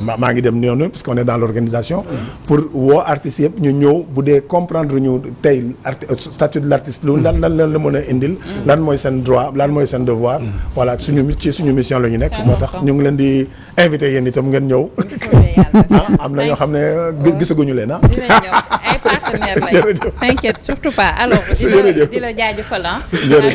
maa ngi dem noonu parce qu'on est dans l'organisation pour woo artistes yëpp ñu ñëw bu dee comprendre ñu tey statut de l'artiste lu lan la mën a indil lan mooy seen droit lan mooy seen devoir voilà suñu mission la ñu nekk moo tax ñu ngi leen di invité yéen itam ngeen ñëw am na ñoo xam ne gisaguñu leen ay partenaires lañu t'inquiète surtout pas alors di la jaajëfal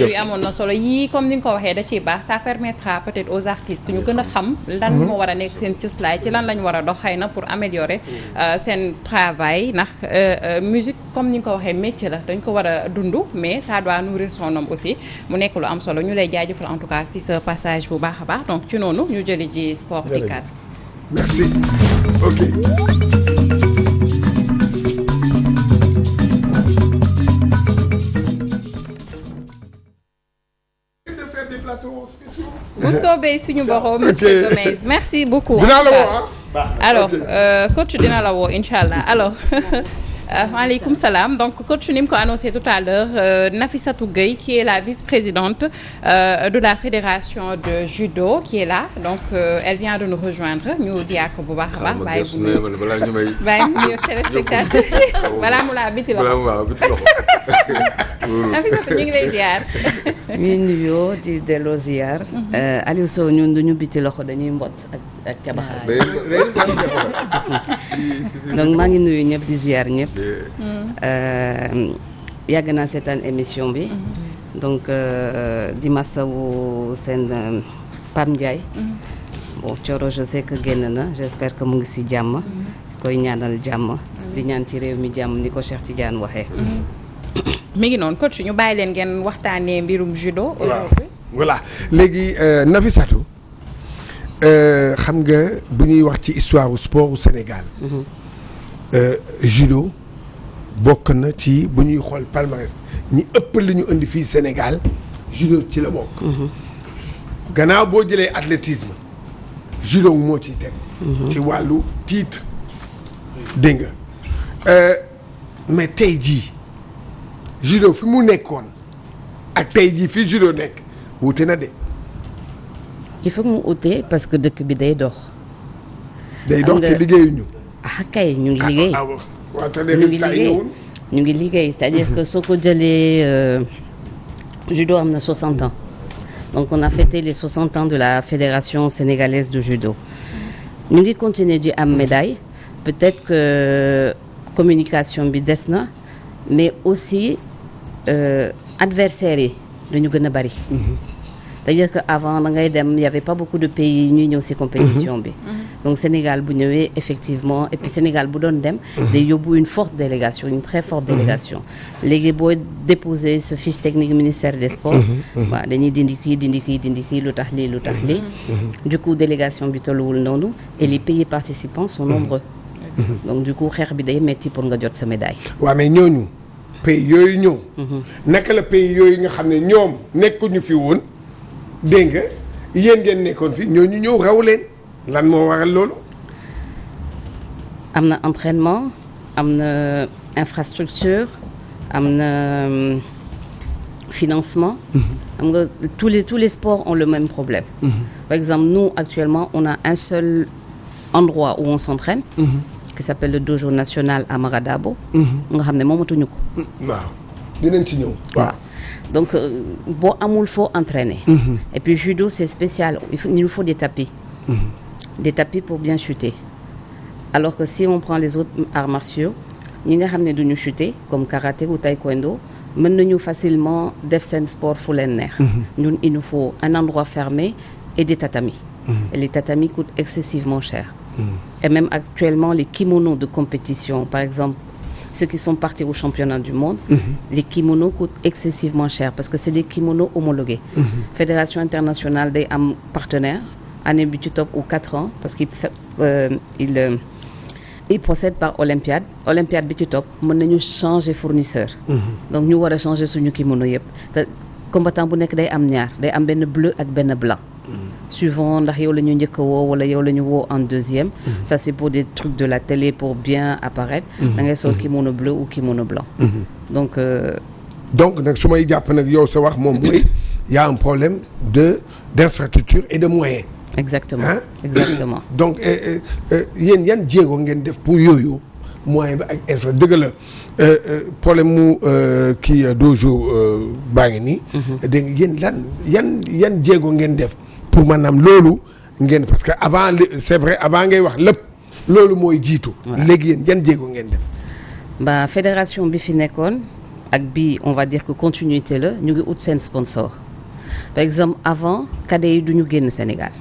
yu amoon na solo yii comme ni nga ko waxee da ciy baax ça permettra peut-être aux artistes ñu gën a xam lan moo war a nekk seen cëslaay ci lan lañ war a dox xëy na pour améliorer seen travail ndax musique comme ni nga ko waxee métier la dañ ko war a dund mais ça doit nourrir son homme aussi mu nekk lu am solo ñu lay jaajëfal en tout cas si sa passage bu baax a baax donc ci noonu ñu jëli ji sport dikkaat. Merci. OK. bu soobee suñu borom. monsieur Gomes merci beaucoup. dinaa la woo alors coach dina la woo incha allah alors. maaleykum salaam donc coach ni mu ko annoncé tout à l'heure Nafissatou Gueye qui est la vice-présidente de la fédération de judo qui est là donc elle vient de nous rejoindre ñu ziar ko bu baax a baax. bàyyi mu nuyu téléspectateur balaa mu laa biti loxo. Nafissatou ñu ngi lay ziar. ñuy nuyoo di delloo ziar. Aliou Sow ñun duñu biti loxo dañuy mbot ak cabaxal. donc maa ngi nuyu ñëpp di ziar ñëpp. yàgg naa seetaan émission bi. donc di masawu seen Pam Ndiaye. bon Thioro je sais que génn na j'espère que mu ngi ci jàmm. koy ñaanal jàmm. di ñaan ci réew mi jàmm ni ko Cheikh Tidiane waxee. mi ngi noonu coach ñu bàyyi leen ngeen waxtaanee mbirum judo. voilà léegi Nafissatou xam nga bu ñuy wax ci histoire u sport au Sénégal. judo bokk na ci bu ñuy xool palmarès ñi ëpp li ñu indi fii Sénégal judo ci la bokk. gannaaw boo jëlee athlétisme judo moo ciy teg. ci wàllu titre dégg nga mais tey jii judo fi mu nekkoon ak tey jii fi judo nekk wute na de. il faut mu ute parce que dëkk bi day dox. day dox te liggéeyuñu. ah kay ñu ngi liggéey. ñu ngi liggéey c'est-à-dire que soo ko jëlee judo am na 60 ans donc on a fêté les 60 ans de la fédération sénégalaise de judo ñu ngi continuer di am médaille peut-être que communication bi des na mais aussi adversaires yi dañu gën a bari. c'est-à-dire que avant da ngay dem il y avait pas beaucoup de pays ñuy ñëw ci compétition bi. donc Sénégal bu ñëwee effectivement et puis Sénégal bu doon dem. day yóbbu une forte délégation une très forte délégation. léegi boo déposer ce fiche technique ministère des sports. waaw dañuy dindi kii lu tax lii. du coup délégation bi tolluwul noonu et les pays participants sont nombreux. donc du coup xeex bi day metti pour nga jot sa médaille. waaw mais ñooñu pays yooyu ñëw. naka la pays yooyu nga xam ne ñoom nekkuñu fi woon. dégg nga yéen ngeen nekkoon fi ñooñu ñëw raw leen lan moo waral loolu. am na entraînement am na infrastructure am na financement. xam nga tous les sports ont le même problème. par exemple nous actuellement on a un seul endroit où on s'entraîne. qui s'appelle le dojo national à Maradabo. nga xam ne moomatuñu ko. waaw dinañ ci ñëw waaw. donc boo amul foo entraîner. et puis judo c'est spécial il nous faut des tapis. des tapis pour bien chuter. alors que si on prend les autres arts martiaux ñi nga xam ne duñu chuter comme karaté ou taekwondo mën nañu facilement def seen sport fu leen neex. ñun il nous faut un endroit fermé et des tatamis. et les tatamis coûtent excessivement cher. et même actuellement les kimonos de compétition par exemple. ceux qui sont partis au championnat du monde, les kimonos coûtent excessivement cher parce que c'est des kimonos homologués. Fédération internationale day am partenaire année bi ci topp ou 4 ans parce qu'il il procède par olympiade bi ci topp mën nañu changer fournisseur. donc ñu war a changer suñu kimono yëpp te combattant bu nekk day am ñaar day am benn bleu ak benn blanc. suivant ndax yow la ñu njëkk a woo wala yow la ñu woo en deuxième. ça c'est pour des trucs de la télé pour bien apparaître. da ngay sol kimono bleu ou kimono blanc. donc nag su may jàpp nag yow sa wax moom mooy y a un problème d'infrastructure et de moyens. exactement Hein? exactement. donc yéen yan jéego ngeen def pour yooyu moyen bi ak infra dëgg la problème mu kii dojo baa ngi nii. dégg nga yéen yan jéego ngeen def pour maanaam loolu ngeen parce que avant c'est vrai avant ngay wax lépp loolu mooy jiitu. léegi yéen yan jéego ngeen def. ba fédération bi fi nekkoon ak bi on va dire que continuité la ñu ngi ut seen sponsor par exemple avant cadets yi du ñu génn Sénégal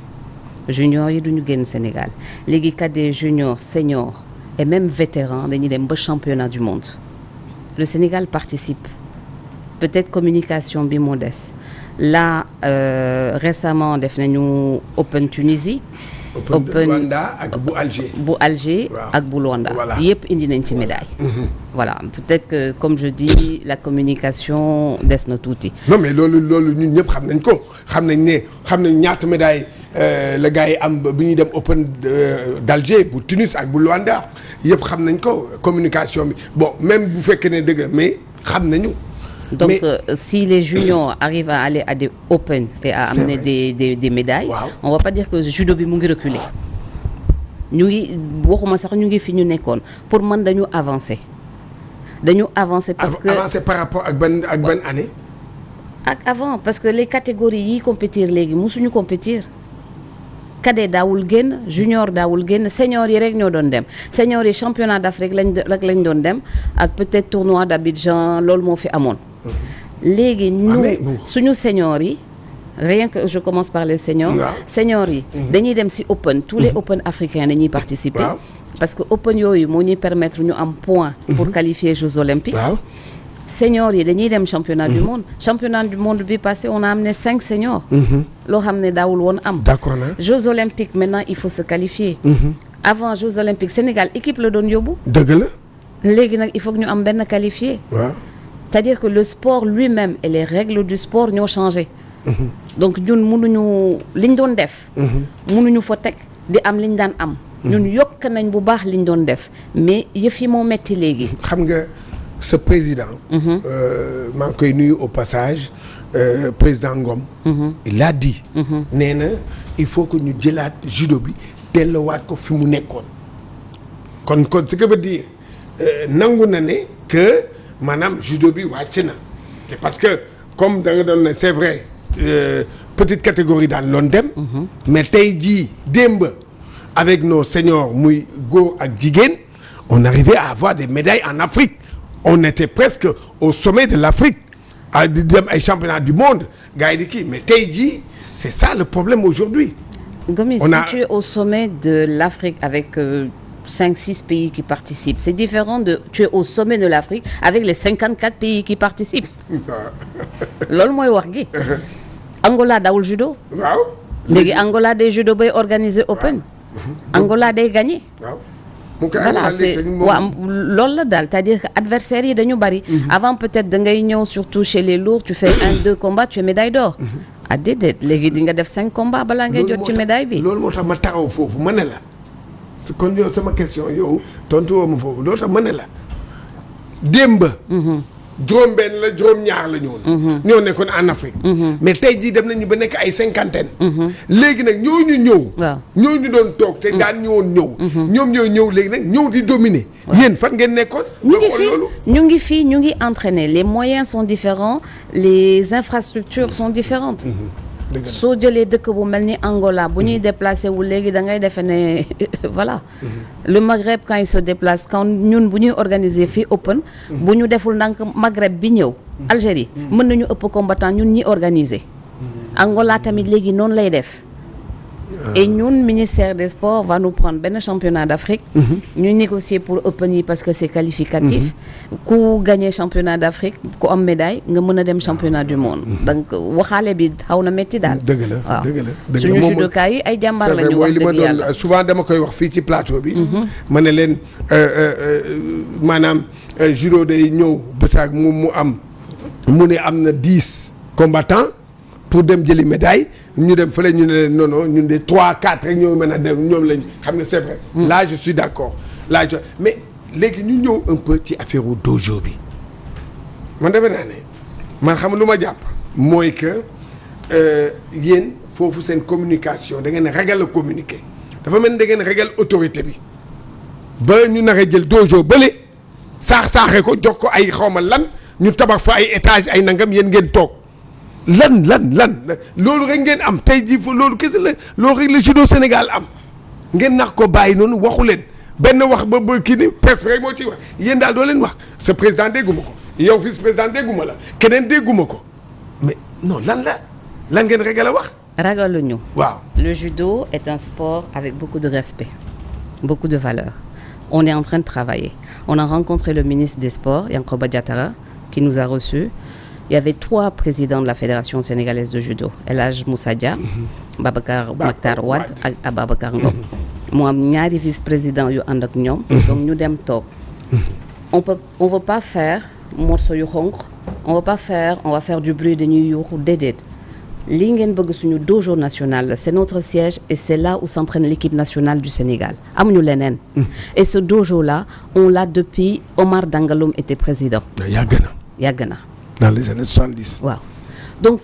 juniors yi du ñu génn Sénégal léegi cadets juniors seniors et même vétérans dañuy dem ba championnat du monde le Sénégal participe peut-être communication bi moo des là récemment def nañu Open Tunisie. Open Luanda ak bu Alger. bu Alger ak bu Luanda. Voilà. yëpp indi nañ ci médaille. Voilà peut-être que comme je dis la communication des na tuuti. non mais loolu ñun ñëpp xam nañ ko xam nañ ñaata médaille la gars yi am bu ñuy dem Open d'Alger bu Tunis ak bu Luanda yëpp xam nañ ko communication bi bon même bu fekkee ne dëgg mais xam nañu. Donc mais, si les juniors arrivent à aller à des Open et à amener des médailles. Wow. On va pas dire que judo bi mu ngi reculer. ñu ngi waxuma sax ñu ngi fi ñu nekkoon pour man dañu avancer parce que avancer par rapport ak ban année. ak avant parce que les catégories yi compétir léegi musuñu compétir cadet daawul génn junior daawul génn senior yi rek ñoo doon dem senior yi championnat d'Afrique lañ doon dem ak peut-être tournoi d'Abidjan loolu moo fi amoon léegi ñu suñu senior yi rien que je commence par les seniors seniors yi dañuy dem ci Open tous les Open africains dañuy participer parce que Open yooyu moo ñuy permettre ñu am point pour qualifier Jeux olympiques seniors yi dañuy dem championnat du monde bi passé on a amené 5 seniors loo xam ne daawul woon am d'accord na Jeux olympiques maintenant il faut se qualifier avant Jeux olympiques Sénégal équipe la doon yóbbu dëgg la léegi nag il faut que ñu am benn qualifié c'est-à-dire que le sport lui-même et les règles du sport ñoo changé donc ñun mënuñu liñ doon def mënuñu fa teg di am liñ daan am ñun yokk nañ bu baax liñ doon def mais yëf yi moo metti léegi xam nga ce président maa ngi koy nuyu au passage président Ngom il a dit nee na il faut que ñu jëlaat judo bi delluwaat ko fi mu nekkoon kon ce que veut dire nangu na ne que maanaam judo bi wàcc na te parce que comme da nga doon ne c'est vrai petite catégorie daan loon dem mais tey jii démb avec nos seniors muy góor ak jigéen on arrivait à avoir des médailles en Afrique on était presque au sommet de l'Afrique à di dem ay championnats du monde gars yi di kii mais tey jii c'est ça le problème aujourd'hui Gomis, si tu es au sommet de l'Afrique avec 5-6 pays qui participent c'est différent de tu es au sommet de l'Afrique avec les 54 pays qui participent loolu mooy wax gi Angola dawul judo waaw léegi Angola day judo bay organiser Open Angola day gagner waaw voilà c'est waaw loolu la daal c'est-à-dire que adversaires yi dañu bari avant peut-être da ngay ñëw surtout chez les lourds tu fais 1-2 combats tu es médaille d'or ah déedéet léegi di nga def 5 combats balaa ngay jot ci médaille bi loolu moo tax ma taxaw foofu ma ne la kon yow sama question yow tontu woo ma foofu loolu tax ma ne la démb juróom-benn la juróom-ñaar la ñoo nekkoon en Afrique mais tey jii dem nañu ba nekk ay 50aine léegi nag ñooñu ñëw ñooñu doon toog te daan ñëwoon ñëw ñoom ñoo ñëw léegi nag ñëw di dominer yéen fan ngeen nekkoon ñu ngi fii ñu ngi entraîner les moyens sont différents les infrastructures sont différentes soo jëlee dëkk bu mel ni Angola bu ñuy déplacé wu léegi da ngay defe ne voilà le Maghreb quand il se déplace quand ñun bu ñuy organiser fii Open bu ñu deful ndànk Maghreb bi ñëw Algérie mën nañu ëpp combattant ñun ñi organiser Angola tamit léegi noonu lay def et ñun ministère des sports va nous prendre benn championnat d'Afrique ñu négocier pour Open yi parce que c'est qualificatif ku gagner championnat d'Afrique ku am médaille nga mën a dem championnat du monde donc waxaale bi xaw na métti daal dëgg la waaw suñu judoka yi ay jàmbaar la ñu wax dëgg yàlla souvent dama koy wax fii ci plateau bi ma ne leen maanaam judo day ñëw bésaak mu ne am na 10 combattants pour dem jëli médaille ñu dem fële ñu ne leen non non ñun de 3-4 rek ñoo mën a dem ñoom lañ xam ne c'est vrai. Là je suis d'accord mais léegi ñu ñëw un peu ci affaire u dojo bi man defe naa ne man xam lu ma jàpp mooy que yéen foofu seen communication da ngeen ragal a communiquer dafa mel ni da ngeen ragal autorité bi ba ñu nar a jël dojo bële saaxee ko jox ko ay xawma lan ñu tabax fa ay étage ay nangam yéen ngeen toog lan loolu rek ngeen am tey jii loolu kese la loolu rek la judo Sénégal am ngeen nax ko bàyyi noonu waxu leen benn wax ba kii ni presse rek moo ciy wax yéen daal doo leen wax sa président dégguma ko yow vice président dégguma la keneen dégguma ko mais non lan ngeen ragal a wax. ragaluñu. waaw. Le judo est un sport avec beaucoup de respect, beaucoup de valeur. On est en train de travailler. On a rencontré le ministre des Sports, Yankoba Diatara, qui nous a reçus. Il y avait 3 présidents de la Fédération sénégalaise de judo. El Hadj Moussa Dia, Babacar Maktar Wade ak Ababacar Ngom. Mu am ñaari vice-président yu ànd ak ñoom. Donc ñu dem toog. On veut pas faire morceau yu xonq. On va faire du bruit dañuy yuuxu déedéet. Li ngeen bëgg suñu dojo national, c'est notre siège et c'est là où s'entraîne l'équipe nationale du Sénégal. Amuñu leneen. Et ce dojo-là, on l'a depuis Omar Dangaloum était président. Yàgg na. Dans les années 70. waaw donc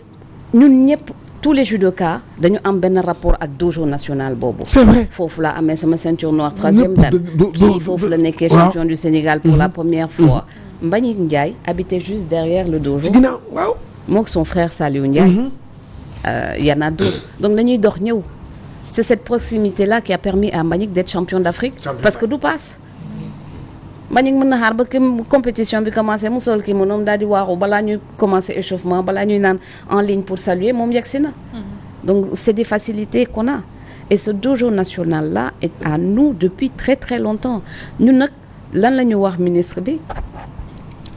ñun ñëpp tous les judokas dañu am benn rapport ak dojo national boobu. C'est vrai. foofu la amee sama ceinture noire 3e date. kii foofu la nekkee champion du Sénégal pour la première fois. Mbagnick Ndiaye habitait juste derrière le dojo. ci ginnaaw waaw. mook son frère Saliou Ndiaye. Y en a d'autres donc dañuy dox ñëw. C'est cette proximité-là qui a permis à Mbagnick d'être champion d'Afrique. Parce que du passe. Mbagnick mën na xaar ba compétition bi commencé mu sol kii moom daal di waaxu balaa ñuy commencé échauffement balaa ñuy naan en ligne pour saluer moom yegsi na. Donc c'est des facilités qu'on a. Et ce dojo national-là est à nous depuis très très longtemps. ñun nag lan la ñu wax ministre bi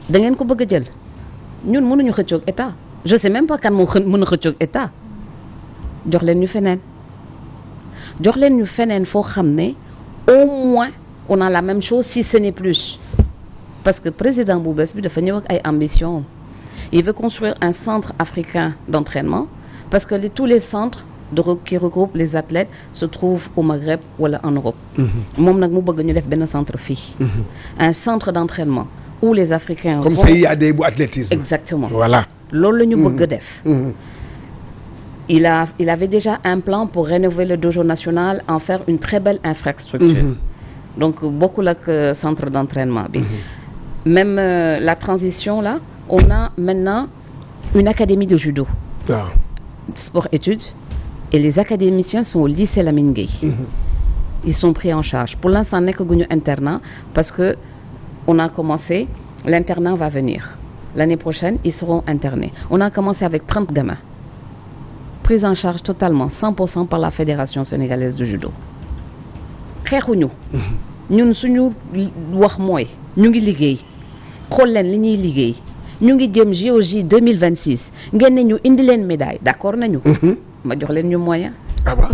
da ngeen ko bëgg a jël ñun mënuñu xëccoog état je sais même pas kan moo mën a xëccoog état jox leen ñu feneen foo xam ne au moins on a la même chose si ce n'est plus parce que président bu bees bi dafa ñëw ak ay ambition il veut construire un centre africain d'entraînement parce que tous les centres qui regroupent les athlètes se trouvent au Maghreb wala en Europe moom nag mu bëgg ñu def benn centre fii un centre d'entraînement où les Africains comme ça y a des bu athlétisme exactement voilà loolu la ñu bëgg def il avait déjà un plan pour rénover le dojo national en faire une très belle infrastructure donc bokkul ak centre d'entraînement bi même la transition là on a maintenant une académie de judo sport études et les académiciens sont au lycée Lamine Gueye ils sont pris en charge pour l'instant nekkaguñu internat parce que on a commencé l'internat va venir l'année prochaine ils seront internés on a commencé avec 30 gamins prise en charge totalement 100% par la Fédération sénégalaise de judo xeexuñu ñun suñu wax mooy ñu ngi liggéey xool leen li ñuy liggéey ñu ngi jëm JOJ 2026 ngeen ne ñu indi leen médaille d'accord nañu ma jox leen ñu moyen ah bah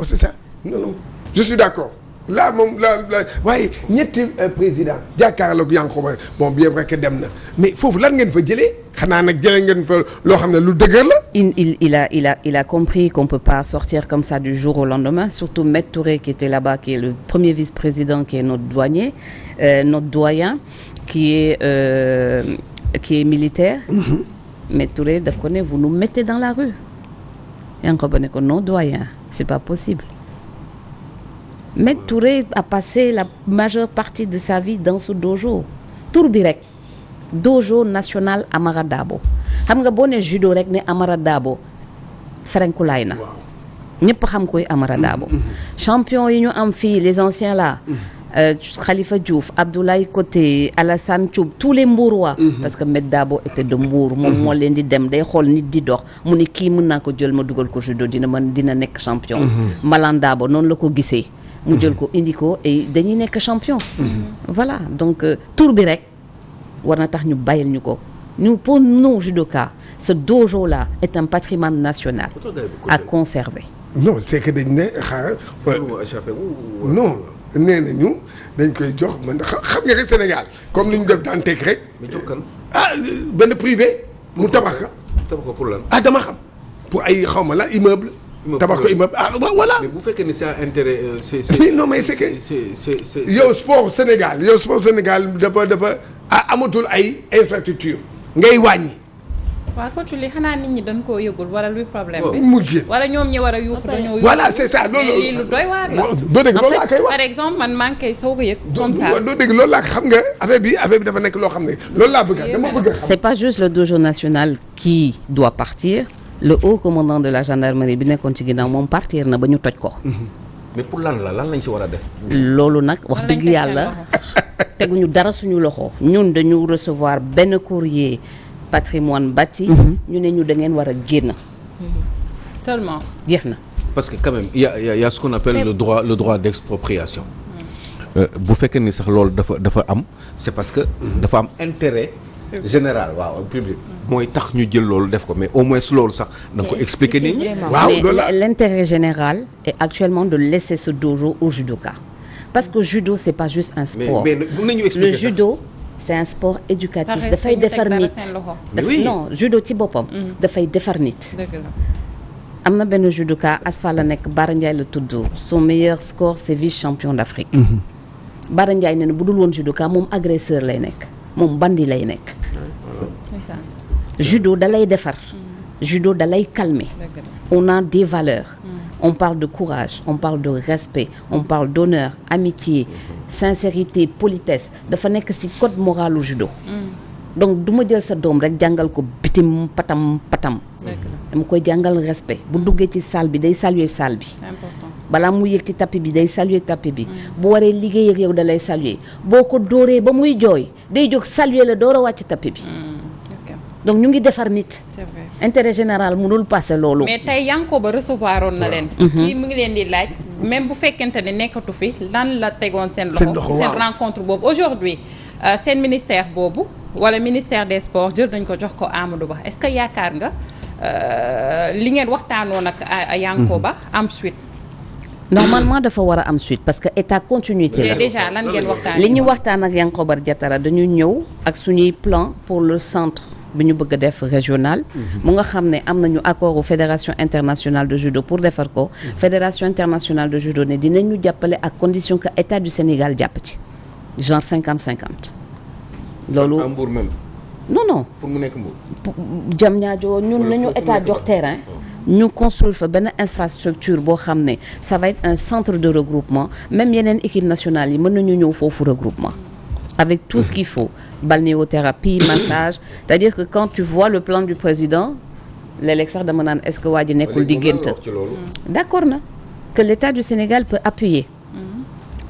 c'est ça non je suis d'accord là moom la waaye ñetti président jàkkaarloog Yankoba bon bien vrai que dem na mais foofu lan ngeen fa jëlee xanaa nag jëlee ngeen fa loo xam ne lu dëgër la. il a compris qu'on peut pas sortir comme ça du jour au lendemain surtout Maître Touré qui était là-bas qui est le premier vice-président qui est notre douanier notre doyen qui est militaire. Maître Touré daf ko ne vous nous mettez dans la rue Yankoba ne ko non doyen c'est pas possible. Maître Touré a passé la majeure partie de sa vie dans ce dojo tur bi rek dojo national Amara Dabo xam nga boo ne judo rek ne Amara Dabo ferenkulaay na ñëpp xam koy Amara Dabo champion yi ñu am fii les anciens là Khalifa Diouf Abdoulaye Koté Alassane Thioub tous les Mbourois parce que Maître Dabo était de Mbour moom moo leen di dem day xool nit di dox mu ne kii mën naa ko jël ma dugal ko judo dina nekk champion Malan Dabo noonu la ko gisee mu jël ko indi ko et dañuy nekk champion voilà donc tour bi rek war na tax ñu bàyyil ñu ko ñu pour nous judoka ce dojo là est un patrimoine national à conserver non c'est que dañ ne xaaral non nee nañu dañ koy jox man xam nga rek Sénégal comme ni ñu def daan teg rek benn privé mu tabax ko pour lan dama xam pour ay xawma la immeuble tabax ko immeuble voilà. mais bu fekkee ni c'est intérêt c'est non mais c'est que yow sport Sénégal dafa amatul ay infrastructure ngay wàññi waaw coach li xanaa nit ñi dañ koo yëgul wala luy problème bi. mujj wala ñoom ñi war a yuuxu dañoo. voilà c'est ça loolu lii lu doy waar la. doo dégg loolu laa koy wax par exemple man maa ngi koy soog a yëg. comme ça doo dégg loolu laa xam nga affaire bi dafa nekk loo xam ne loolu laa bëgg dama bëgg a xam. c'est pas juste le dojo national qui doit partir le haut commandant de la gendarmerie bi nekkoon ci ginnaaw moom partir na ba ñu toj ko. mais pour lan lañ ci war a def. loolu nag wax dëgg yàlla teguñu dara suñu loxo ñun dañu recevoir benn courrier patrimoine bâti. ñu ne ñu da ngeen war a génn. seulement. jeex na. parce que quand même il y a ce qu'on appelle le droit d'expropriation. bu fekkee ni sax loolu dafa am c'est parce que dafa am intérêt général waaw public mooy tax ñu jël loolu def ko mais au moins loolu sax da nga ko expliquer nit ñi. waaw mais l'intérêt général est actuellement de laisser ce dojo aux judokas parce que judo c'est pas juste un sport. mais mën nañu expliquer le judo c'est un sport éducatif dafay defar nit. non judo ci boppam. dafay defar nit. am na benn judoka Asfa la nekk Bara Ndiaye la tudd son meilleur score c'est vice-champion d'Afrique. Bara Ndiaye nee na bu dul woon judoka moom agresseur lay nekk moom bandi lay nekk. judo da lay defar. judo da lay calmer. on a des valeurs. on parle de courage on parle de respect on parle d'honneur amitié sincérité politesse dafa nekk ci code moral u judo. donc du ma jël sa doom rek jàngal ko bitim patam. dama koy jàngal respect bu duggee ci salle bi day saluer salle bi. balaa mu yëg ci tapis bi day saluer tapis bi. bu waree liggéey ak yow da lay saluer boo ko dóoree ba muy jooy day jóg saluer la door a wàcc tapis bi. donc ñu ngi defar nit. c'est vrai intérêt général mënul passer loolu. mais tey Yankoba recevoir oon na leen. kii mu ngi leen di laaj même bu fekkente ne nekkatu fi lan la tegoon seen loxo. seen rencontre boobu aujourd'hui seen ministère boobu wala ministère des sports jël nañ ko jox ko Amadou Ba est-ce que yaakaar nga li ngeen waxtaanoon ak Yankoba am suite. normalement dafa war a am suite parce que état continuité la. déjà lan ngeen waxtaan li ñu waxtaan ak Yankoba Diattara dañu ñëw ak suñuy plan pour le centre bi ñu bëgg a def régional. mu nga xam ne am nañu accord au fédération internationale de judo pour defar ko. fédération internationale de judo ne dinañu jàppale à condition que état du Sénégal jàpp ci genre 50-50. loolu à Mbour même. non. pour mu nekk Mbour. Diamniadio ñun nañu état jox terrain. ñu construire fa benn infrastructure boo xam ne ça va être un centre de regroupement même yeneen équipe nationale yi mën nañu ñëw foofu regroupement. avec tout ce qu'il faut balnéothérapie massage c'est-à-dire que quand tu vois le plan du président léeg-léeg sax dama naan est-ce que waa ji nekkul di gént d'accord na que l'État du Sénégal peut appuyer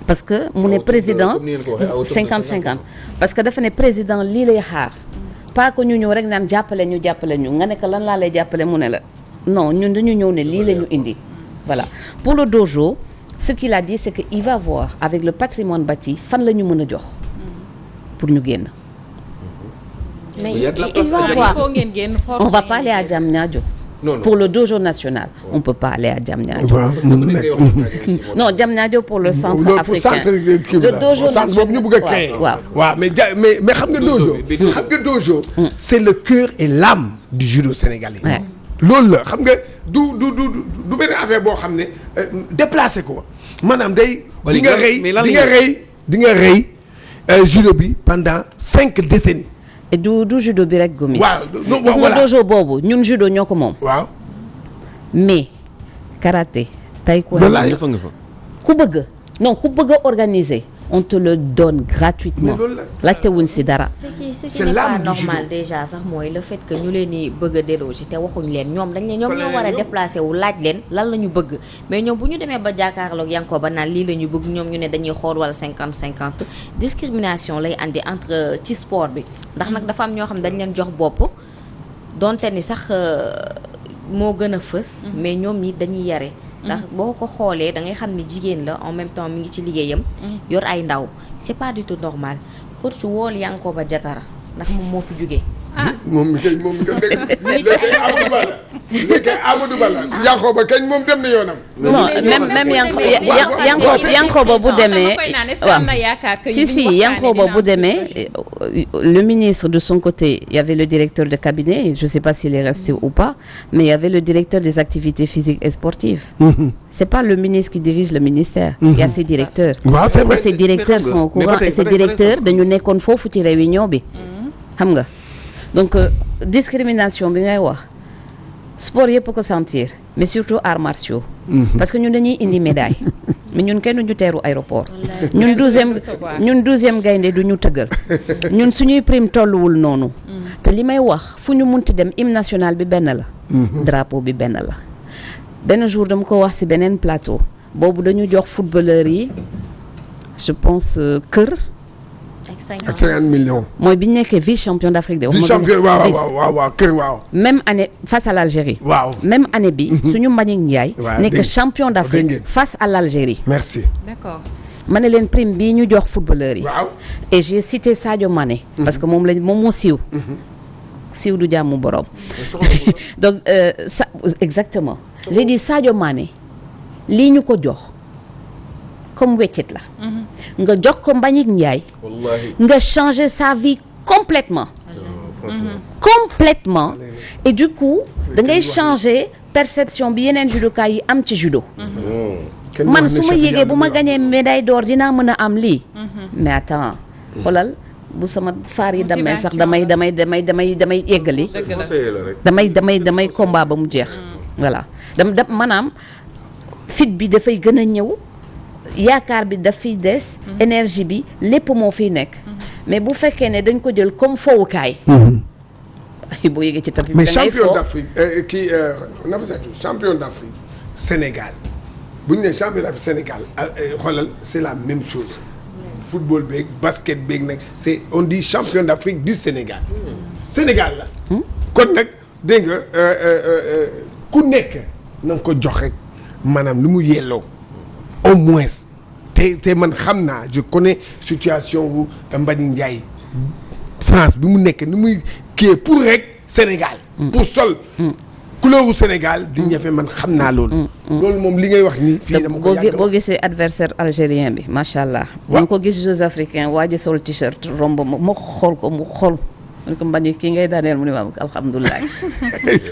parce que mu ne président 50-50 parce que dafa ne président lii lay xaar pas que ñu ñëw rek naan jàppale ñu nga ne que lan laa lay jàppale mu ne la non ñun dañu ñëw ne lii la ñu indi voilà pour le dojo ce qu'il a dit c'est que il va voir avec le patrimoine bâti fan la ñu mën a jox pour ñu génn. mais il va voir on va pas aller à Diamniadio. Non. Pour le dojo national on peut pas aller à Diamniadio. non Diamniadio pour le centre africain. le dojo national boobu ñu bëgg a créer. waaw mais xam nga dojo. c'est le cœur et l'âme du judo sénégalais. loolu la xam nga du benn affaire boo xam ne déplacé ko maanaam day. di nga rey judo bi pendant 5 décennies. et du judo bi rek Gomis. waaw voilà dojo boobu ñun judo ñoo ko moom. waaw. mais karaté. taekwondo ku bëgg a organiser. on te le donne gratuitement. laajte wuñ ci dara. ce qui n'est pas normal déjà sax mooy le fait que ñu leen di bëgg a déloger te waxuñ leen ñoom ñoo war a déplacer wu laaj leen lan la ñu bëgg mais ñoom bu ñu demee ba jàkkaarloog Yankoba naan lii la ñu bëgg ñoom ñu ne dañuy xool wala 50-50 discrimination lay andi entre ci sport bi ndax nag dafa am ñoo xam dañ leen jox bopp donte ni sax moo gën a fës mais ñoom ñi dañuy yare ndax boo ko xoolee da ngay xam ni jigéen la en même temps mi ngi ci liggéeyam yor ay ndaw c'est pas du tout normal coach wool Yankoba Diattara ndax moom moo fi jógee moom mi kay léegi Amadou Ba la Yankoba kañ moom dem na yoonam. non même Yankoba bu demee si Yankoba bu demee le ministre de son côté il y avait le directeur de cabinet je sais pas s'il est resté ou pas mais il y avait le directeur des activités physiques et sportives. C'est pas le ministre qui dirige le ministère. Il y a ses directeurs. et ces directeurs sont au courant et ces directeurs dañu nekkoon foofu ci réunion bi. xam nga donc discrimination bi ngay wax sport yëpp ko sentir mais surtout arts martiaux. parce que ñun dañuy indi médaille mais ñun kenn duñu teeru aéroport. ñun 12e gaynde du ñu tëggal. ñun suñuy prime tolluwul noonu. te li may wax fu ñu munti dem hymne national bi benn la. drapeau bi benn la. benn jour dama ko wax ci beneen plateau boobu dañu jox footballeurs yi je pense kër. ak 50 millions. mooy bi ñu nekkee vice champion d'Afrique de. vice champion waaw kër waaw. même année face à l'Algérie. waaw même année bi. suñu Mbagnick Ndiaye. nekk champion d'Afrique face à l'Algérie. merci. d'accord. ma ne leen prime bii ñu jox footballeurs yi. waaw et j'ai cité Sadio Mané. parce que moom moo siiw. siiw du jàmm borom. donc exactement. j'ai dit Sadio Mané lii ñu ko jox comme weccit la. nga jox ko Mbagnick Ndiaye. nga changer sa vie complètement. complètement et du coup da ngay changer perception bi yeneen judoka yi am ci judo. man su ma yégee bu ma gañee médaille d'or dinaa mën a am lii. mais attends xoolal bu sama faar yi damee sax damay yeggali. damay combat ba mu jeex. voilà maanaam fit bi dafay gën a ñëw yaakaar bi daf fiy des. énergie bi lépp moo fiy nekk. mais bu fekkee ne dañ ko jël comme fowukaay. boo yëgee ci tapis bi mais da ngay champion fo d'Afrique champion d'Afrique Sénégal bu ñu nee champion d'Afrique Sénégal xoolal c'est la même chose. football beeg basket beeg nag on dit champion d'Afrique du Sénégal. Sénégal la. kon nag dégg nga ku nekk na nga ko jox rek maanaam lu mu yelloo au moins te man xam naa je connais situation wu Mbagnick Ndiaye France bi mu nekk ni muy kii pour rek Sénégal. pour sol. couleur wu Sénégal di ñefe man xam naa loolu. loolu moom li ngay wax ni fii dama ko yàgg boo gisee adversaire algérien bi macha allah. waaw ko gis Jeux africains waa ji sol t-shirt romb ma xool ko mu xool man ko Mbagnick kii ngay daaneel mu ne ma alhamdulilah.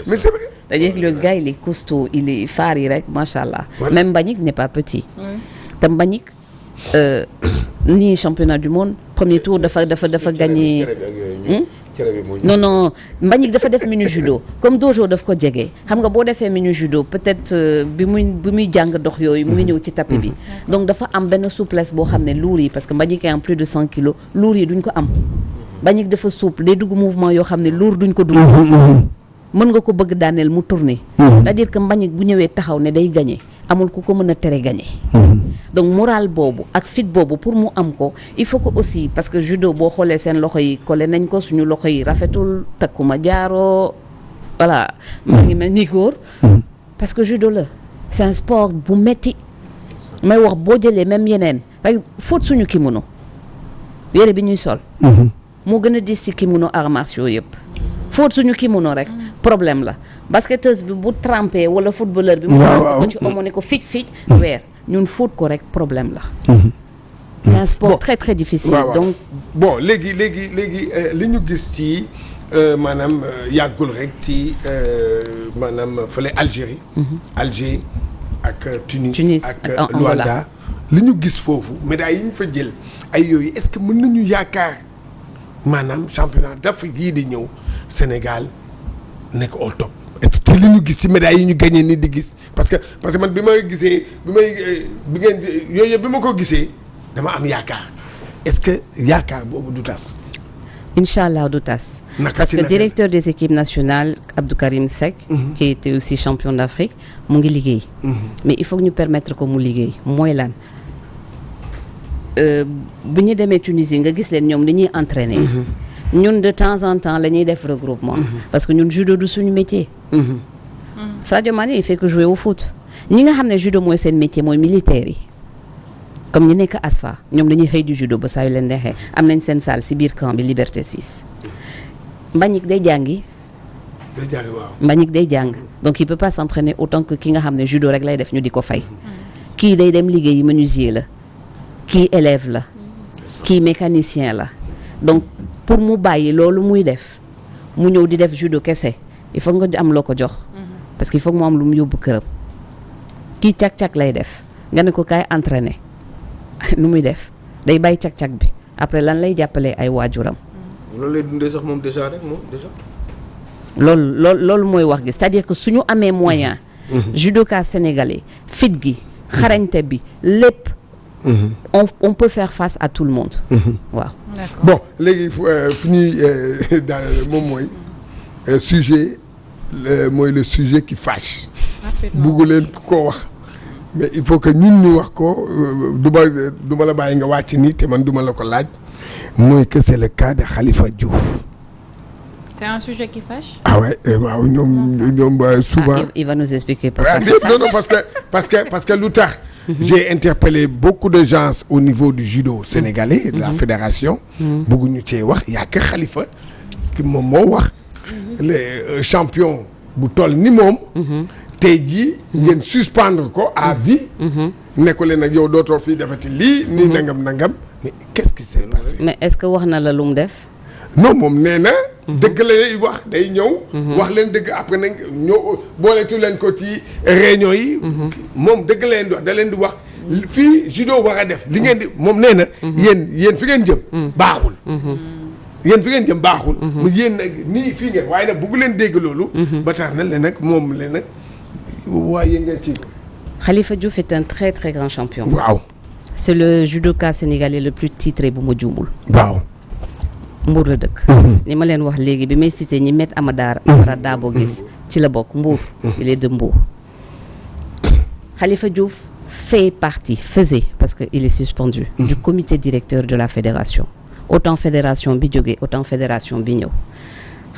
mais c'est vrai. c'est-à-dire que le gars il est costaud il est faar yi rek macha allah. même Mbagnick n'est pas petit. te Mbagnick nii championnat du monde premier tour dafa gagné. non Mbagnick dafa def mini judo comme Dojo daf ko jege xam nga boo defee mini judo peut-être bi muy jàng dox yooyu mu ngi ñëw ci tapis bi donc dafa am benn souplesse boo xam ne lourd yi parce que Mbagnick est en plus de 100 kilos lourd yi duñ ko am Mbagnick dafa souple day dugg mouvement yoo xam ne lourd duñ ko dugg mën nga ko bëgg daaneel mu tourner c'est-à-dire que Mbagnick bu ñëwee taxaw ne day gagner amul ku ko mën a tere gagner donc moral boobu ak fit boobu pour mu am ko il faut que aussi parce que judo boo xoolee seen loxo yi collé nañ ko suñu loxo yi rafetul takkuma jaaroo voilà maa ngi mel ni góor parce que judo la c'est un sport bu metti may wax boo jëlee même yeneen parce que fóot suñu kimono yére bi ñuy sol moo gën a diis ci kimono arts martiaux yëpp fóot suñu kimono rek problème la basketteuse bi bu trempé wala footballeur bi mu ko ci omo ne ko fic weer ñun fóot ko rek problème la c'est un sport très très difficile donc bon léegi li ñu gis ci maanaam yàggul rek ci maanaam fële Algérie Alger ak Tunis ak Luanda li ñu gis foofu médailles yi ñu fa jël ay yooyu est-ce que mën nañu yaakaar maanaam championnat d'Afrique yii di ñëw Sénégal nekk au top te li ñu gis ci médailles yi ñu gagné ni di gis parce que man bi ngeen yooyu yëpp bi ma ko gisee dama am yaakaar est-ce que yaakaar boobu du tas. incha allah du tas. parce que directeur des équipes nationales Abdou Karim Seck. qui était aussi champion d'Afrique mu ngi liggéey. mais il faut que ñu permettre ko mu liggéey mooy lan. bu ñu demee Tunisie nga gis leen ñoom dañuy entraîner. ñun de temps en temps la ñuy def regroupement. parce que ñun judo du suñu métier. Sadio Mané il fait que jouer au foot. ñi nga xam ne judo mooy seen métier mooy militaire yi comme ñi nekk ASFA ñoom dañuy xëy du judo ba saa yu leen neexee am nañ seen salle ci biir camp bi Liberté 6. Mbagnick day jàngi. Mbagnick day jàng donc il peut pas s'entraîner autant que ki nga xam ne judo rek lay def ñu di ko fay. kii day dem liggéeyi menuisier la kii élève la kii mécanicien la donc pour mu bàyyi loolu muy def mu ñëw di def judo kese il faut nga am loo ko jox. parce que il faut mu am lu mu yóbbu këram. kii cag-cag lay def nga ne ko kaay entraîner nu muy def day bàyyi cag-cag bi après lan lay jàppalee ay waajuram. loolu lay dundee sax moom déjà rek moom déjà. loolu mooy wax gi c'est-à-dire que suñu amee moyen judoka sénégalais fit gi xarañte bi lépp on peut faire face à tout le monde waaw bon léegi fu ñuy daal moom mooy sujet mooy le sujet qui fâche buggu leen koo wax mais il faut que ñun ñu wax ko du ma la bàyyi nga wàcc nii te man du ma la ko laaj mooy que c'est le cas de Khalifa Diouf. C'est un sujet qui fâche. Ah ouais waaw ñoom souvent. Il va nous expliquer pourquoi. Non parce que lu tax. J'ai interpellé beaucoup de gens au niveau du judo sénégalais de la fédération. bëgguñu cee wax y a que Khalifa ki moom moo wax. les champion bu toll ni moom. tey jii ngeen suspendre ko à vie. nekku leen nag yow dootoo fii defati lii. nii nangam mais qu'est-ce qui s'est passé. mais est-ce que wax na la lu mu def. non moom nee na. dëgg la lay wax day ñëw. wax leen dëgg après nag ñëw booletu leen ko ci réunion yi. moom dëgg la leen di wax da leen di wax fii judo war a def li ngeen di moom nee na. yéen fi ngeen jëm. baaxul. yéen fi ngeen jëm baaxul. mu yéen nag nii fii ngeen waaye nag bëggu leen dégg loolu. ba tax na leen nag moom leen nag waaye ngeen kii ko. Khalifa Diouf est un très très grand champion. waaw. c'est le judoka sénégalais le plus titré bu ma juumul. waaw. Mbour la dëkk. ni ma leen wax léegi bi may cité ñi met Amara Dabo gis ci la bokk Mbour. il est de Mbour. Khalifa Diouf faisait parce que il est suspendu. du comité directeur de la fédération. autant fédération bi jógee autant fédération bi ñëw.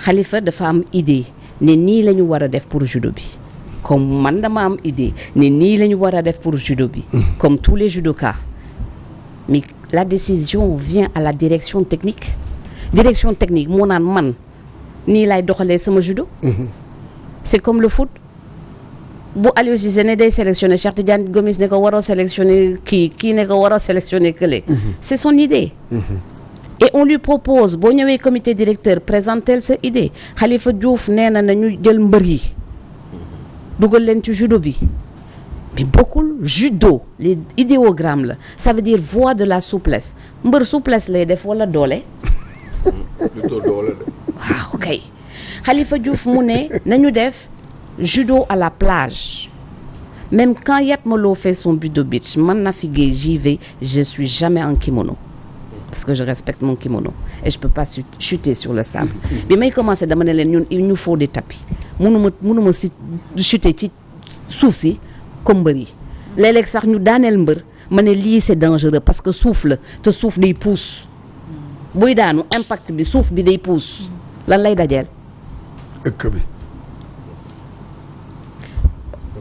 Khalifa dafa am idée ne nii la ñu war a def pour judo bi. comme man dama am idée ne nii la ñu war a def pour judo bi. comme tous les judokas. mais la décision vient à la direction technique. direction technique moo naan man nii laay doxalee sama judo. c'est comme le foot. bu Aliou Cissé ne day sélectionner Cheikh Tidiane Gomis ne ko waroo sélectionner kii ne ko waroo sélectionner kële. c'est son idée. et on lui propose boo ñëwee comité directeur présenter sa idée Khalifa Diouf nee na nañu jël mbër yi dugal leen ci judo bi mais bokkul judo les idéogrammes la ça veut dire voie de la souplesse mbër souplesse lay def wala doole. plutôt doole de. waaw ok Khalifa Diouf mu ne nañu def judo à la plage même quand Yatma Lo fait son judo beach man Nafi Guèye j'y vais je suis jamais en kimono parce que je respecte mon kimono et je peux pas chuter sur le sable. bi may commencer dama ne leen ñun il nous faut des tapis mënuma si chuter ci suuf si comme mbër yi léeg-léeg sax ñu daaneel mbër ma ne lii c'est dangereux parce que suuf la te suuf day pousse buy daanu impact bi suuf bi day pousse lan lay dajeel. ëkk bi.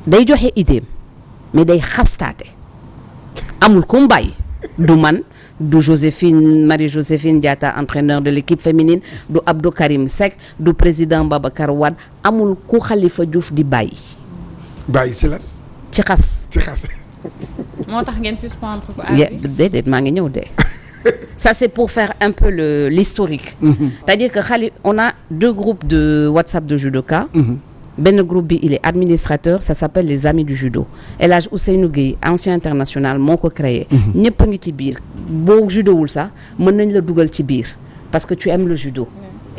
day joxe idéem mais day xastaate amul ku mu bàyyi du man du Marie-Joséphine Diatta entraîneur de l'équipe féminine du Abdou Karim Seck du président Babacar Wade amul ku Khalifa Diouf di bàyyi. bàyyi ci lan. ci xas. moo tax ngeen suspendre ko. déedéet maa ngi ñëw de. ça c'est pour faire un peu l'historique. c'est-à-dire que on a 2 groupes de WhatsApp de judoka. benn groupe bi il est administrateur ça s'appelle les amis du judo El Hadj Ousseynou Gueye ancien international moo ko créé. ñëpp a ngi ci biir boo judowul sax mën nañ la dugal ci biir parce que tu aimes le judo.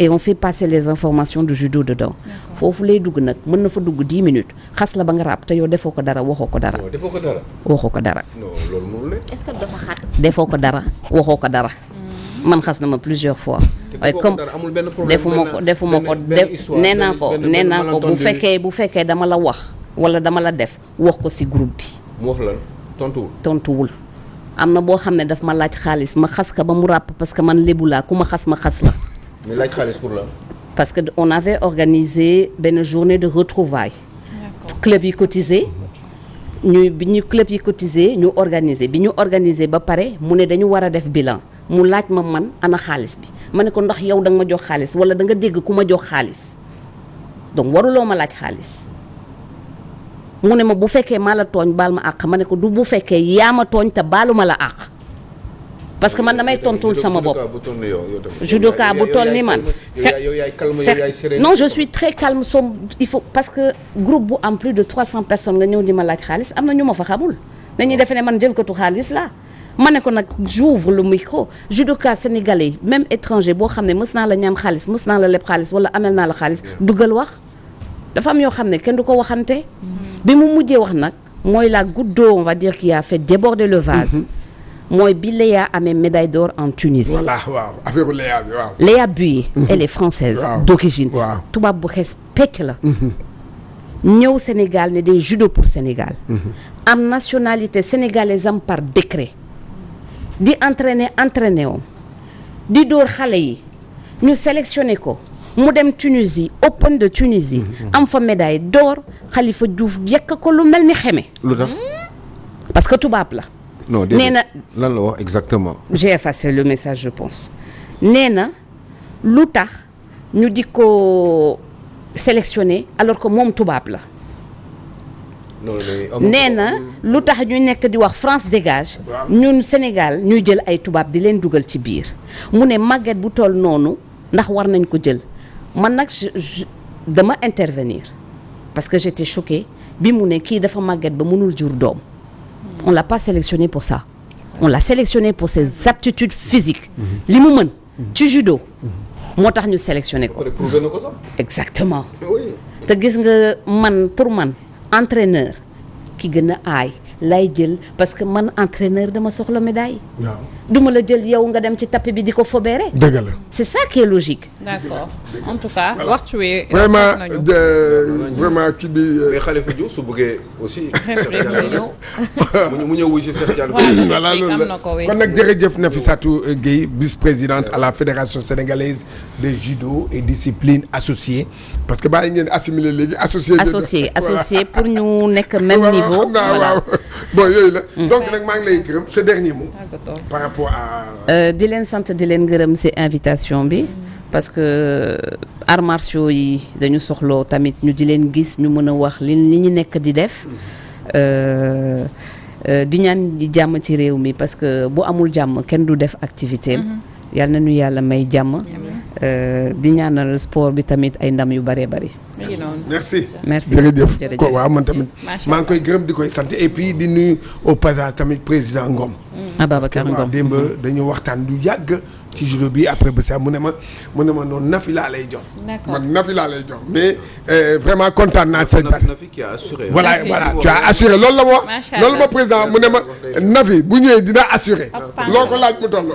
et on fait passer les informations de judo dedans. foofu lay dugg nag mën na fa dugg 10 minutes xas la ba nga ràpp te yow defoo ko dara waxoo ko dara. defoo ko dara. waxoo ko dara. non loolu mënul la. est-ce que dafa xat. defoo ko dara waxoo ko dara. man xas na ma plusieurs fois. waaye comme defuma ko nee naa ko bu fekkee dama la wax wala dama la def wax ko ci groupe bi. mu wax la tontuwul. am na boo xam ne daf ma laaj xaalis ma xas ka ba mu ràpp parce que man lébu laa ku ma xas ma xas la. mais laaj xaalis pour la. parce que on avait organisé benn journée de retrouvailles. club yi cotisé. bi ñu club yi cotisé ñu organiser bi ñu organiser ba pare mu ne dañu war a def bilan. mu laaj ma man ana xaalis bi ma ne ko ndax yow da nga ma jox xaalis wala da nga dégg ku ma jox xaalis donc waruloo ma laaj xaalis mu ne ma bu fekkee maa la tooñ baal ma àq ma ne ko du bu fekkee yaa ma tooñ te baaluma la àq parce que man damay tontul sama bopp judoka bu toll ni man non je suis très calme il faut parce que groupe bu am plus de 300 personnes nga ñëw di ma laaj xaalis am na ñu ma fa xamul dañuy defe ne man jëlkatu xaalis la ma ne ko nag j'ouvre le micro judoka sénégalais yi même étranger boo xam ne mës naa la ñaan xaalis mës naa la leb xaalis wala amel naa la xaalis dugal wax dafa am yoo xam ne kenn du ko waxante bi mu mujjee wax nag mooy la goutte d'eau on va dire qui a fait déborder le vase mooy bi Léa amee médaille d'or en Tunisie. voilà waaw affaire Léa bi waaw. Léa Buye elle est française d'origine tubaab bu xees pecc la ñëw Sénégal ne day judo pour Sénégal am nationalité sénégalaise am par décret di entraîner woon di dóor xale yi ñu sélectionné ko mu dem Tunisie Open de Tunisie am fa médaille d'or Khalifa Diouf yekk ko lu mel ni xeme lu tax parce que tubaab la non nee na lan la wax exactement. j'ai effacé le message je pense nee na lu tax ñu di ko sélectionné alors que moom tubaab la nee na lu tax ñu nekk di wax France dégage ñun Sénégal ñuy jël ay tubaab di leen dugal ci biir mu ne màgget bu toll noonu ndax war nañ ko jël man nag dama intervenir parce que j'étais choquée bi mu ne kii dafa màgget ba mënul jur doom on l'a pas sélectionné pour ça on l'a sélectionné pour ses aptitudes physiques li mu mën ci judo moo tax ñu sélectionné ko exactement te gis nga man pour man entraîneur ki gën a aay lay jël parce que man entraîneur dama soxla médaille duma la jël yow nga dem ci tapis bi di ko fobeere dëgg la c'est ça qui est logique d'accord en tout cas waxtu wi vraiment vraiment kii bi mais Khalifa Diouf su bëggee aussi mu ñëw wuy ci Cheikh Diallo voilà loolu la kon nag jërëjëf Nafissatou Gueye vice-présidente à la fédération sénégalaise de judo et discipline associée parce que bàyyi ngeen assimiler léegi associé pour ñu nekk même niveau waaw bon yooyu la donc nag maa ngi lay gërëm ce dernier mot par rapport à di leen sant di leen gërëm ci invitation bi parce que arts martiaux yi dañu soxloo tamit ñu di leen gis ñu mën a wax li ñu nekk di def di ñaan di jàmm ci réew mi parce que bu amul jàmm kenn du def activité yal na ñu yàlla may jàmm di ñaanal sport bi tamit ay ndam yu bëree bëri merci jërëjëf ko waaw man tamit maa ngi koy gërëm di koy sant et puis di nuyu au passage tamit président Ngom Ababacar Ngom démb dañu waxtaan du yàgg ci judo bi après ba sax mu ne ma noonu Nafi laa lay jox man Nafi laa lay jox mais vraiment kontaan naa sa Nafi qui a assuré voilà tu as assuré loolu la ma wax loolu ma président mu ne ma Nafi bu ñëwee dina assuré loo ko laaj mu toll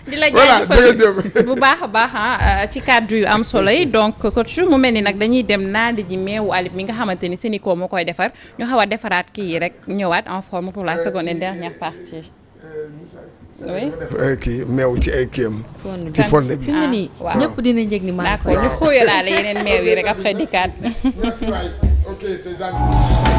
di la jaajëfal bu baax a baax ci cadre yu am solo yi donc coach mu mel ni nag dañuy dem naandi ji meewu alib mi nga xamante ni Sénico moo koy defar ñu xaw a defaraat kii yi rek ñëwaat en forme pour la seconde et dernière partie. oui kii meew ci ay kii am. ci fonde bi fi mu ne nii ñëpp dina njëg ni maa d'accord ñu xóoyalaale yeneen meew yi rek après dikkaat. merci waay ok c'est gentil.